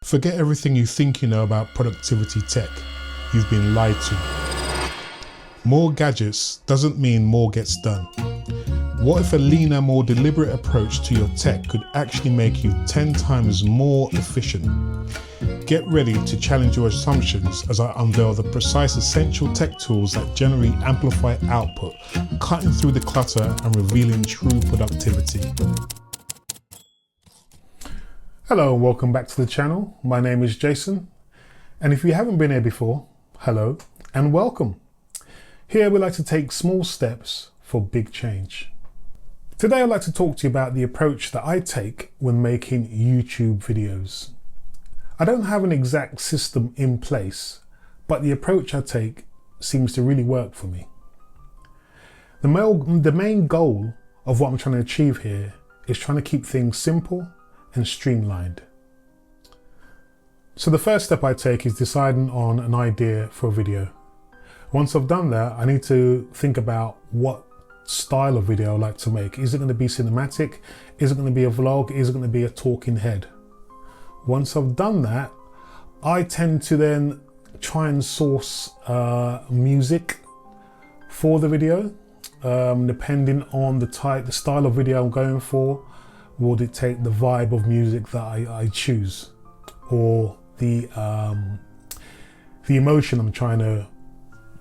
Forget everything you think you know about productivity tech. You've been lied to. More gadgets doesn't mean more gets done. What if a leaner, more deliberate approach to your tech could actually make you 10 times more efficient? Get ready to challenge your assumptions as I unveil the precise essential tech tools that generally amplify output, cutting through the clutter and revealing true productivity. Hello and welcome back to the channel. My name is Jason, and if you haven't been here before, hello and welcome. Here we like to take small steps for big change. Today I'd like to talk to you about the approach that I take when making YouTube videos. I don't have an exact system in place, but the approach I take seems to really work for me. The main goal of what I'm trying to achieve here is trying to keep things simple and streamlined. So the first step I take is deciding on an idea for a video. Once I've done that, I need to think about what style of video I like to make. Is it going to be cinematic? Is it going to be a vlog? Is it going to be a talking head? Once I've done that, I tend to then try and source music for the video, depending on the style of video I'm going for. Will dictate the vibe of music that I choose, or the emotion I'm trying to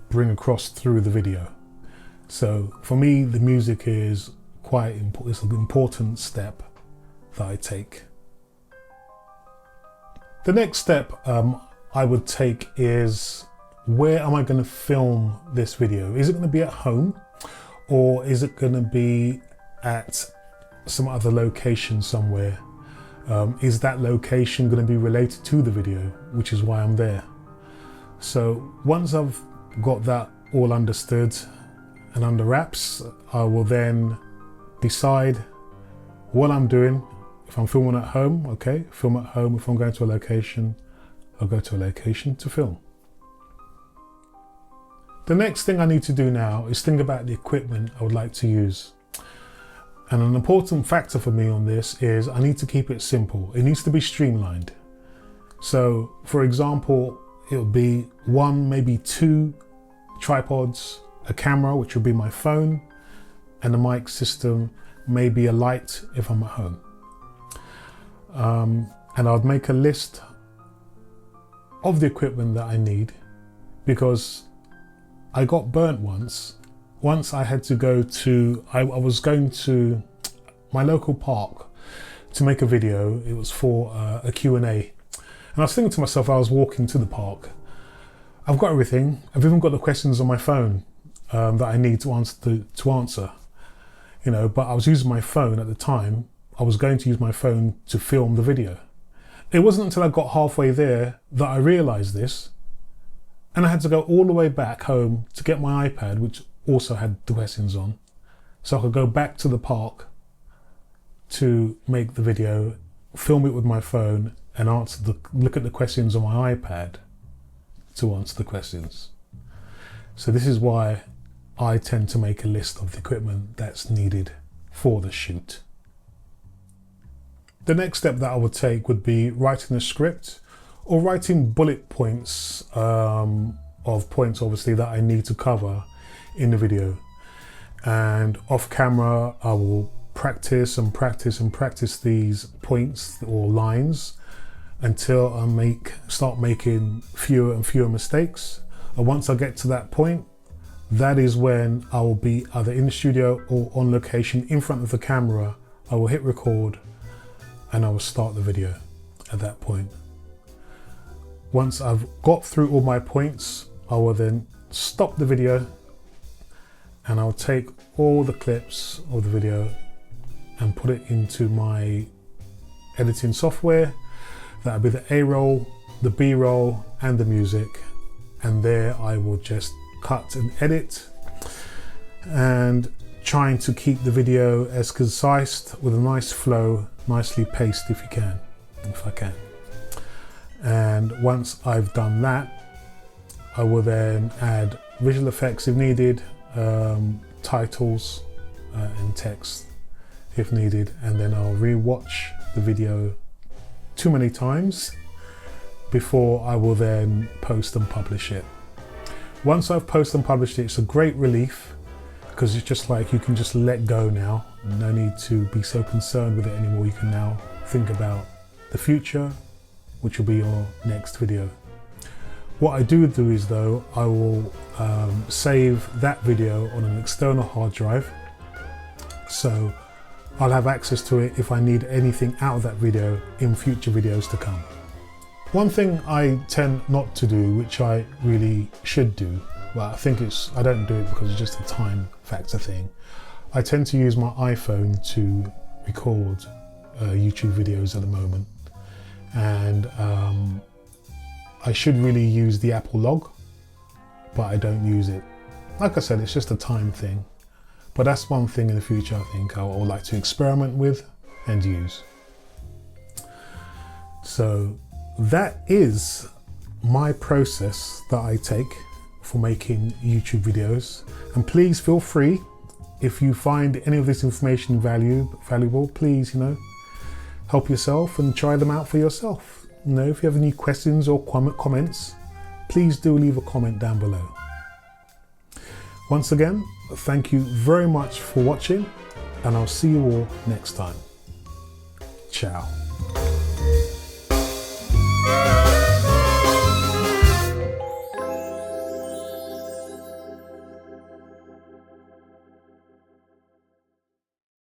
bring across through the video. So for me, the music is quite important. It's an important step that I take. The next step I would take is, where am I going to film this video? Is it going to be at home, or is it going to be at some other location somewhere? Is that location going to be related to the video, which is why I'm there? So once I've got that all understood and under wraps, I will then decide what I'm doing. If I'm filming at home, okay, film at home. If I'm going to a location, I'll go to a location to film. The next thing I need to do now is think about the equipment I would like to use. And an important factor for me on this is I need to keep it simple. It needs to be streamlined. So for example, it'll be one, maybe two tripods, a camera, which will be my phone, and a mic system, maybe a light if I'm at home. And I'd make a list of the equipment that I need, because I got burnt once. Once I had to go to, I was going to my local park to make a video. It was for a Q&A. And I was thinking to myself, I was walking to the park, I've got everything. I've even got the questions on my phone that I need to answer, you know, but I was using my phone at the time. I was going to use my phone to film the video. It wasn't until I got halfway there that I realized this, and I had to go all the way back home to get my iPad, which also had the questions on, so I could go back to the park to make the video, film it with my phone, and look at the questions on my iPad to answer the questions. So this is why I tend to make a list of the equipment that's needed for the shoot. The next step that I would take would be writing a script, or writing bullet points of points obviously that I need to cover in the video. And off camera I will practice and practice and practice these points or lines until I start making fewer and fewer mistakes. And once I get to that point, that is when I will be either in the studio or on location in front of the camera. I will hit record and I will start the video at that point. Once I've got through all my points, I will then stop the video, and I'll take all the clips of the video and put it into my editing software. That'll be the A-roll, the B-roll, and the music. And there I will just cut and edit, and trying to keep the video as concise with a nice flow, nicely paced if I can. And once I've done that, I will then add visual effects if needed, titles and text if needed, and then I'll re-watch the video too many times before I will then post and publish it. Once I've posted and published it, it's a great relief, because it's just like you can just let go now. No need to be so concerned with it anymore. You can now think about the future, which will be your next video. What I do is though, I will save that video on an external hard drive, so I'll have access to it if I need anything out of that video in future videos to come. One thing I tend not to do, which I really should do, well, I don't do it because it's just a time factor thing. I tend to use my iPhone to record YouTube videos at the moment, and I should really use the Apple log, but I don't use it. Like I said, it's just a time thing, but that's one thing in the future I think I would like to experiment with and use. So that is my process that I take for making YouTube videos, and please feel free, if you find any of this information valuable, please, help yourself and try them out for yourself. If you have any questions or comments, please do leave a comment down below. Once again, thank you very much for watching, and I'll see you all next time. Ciao.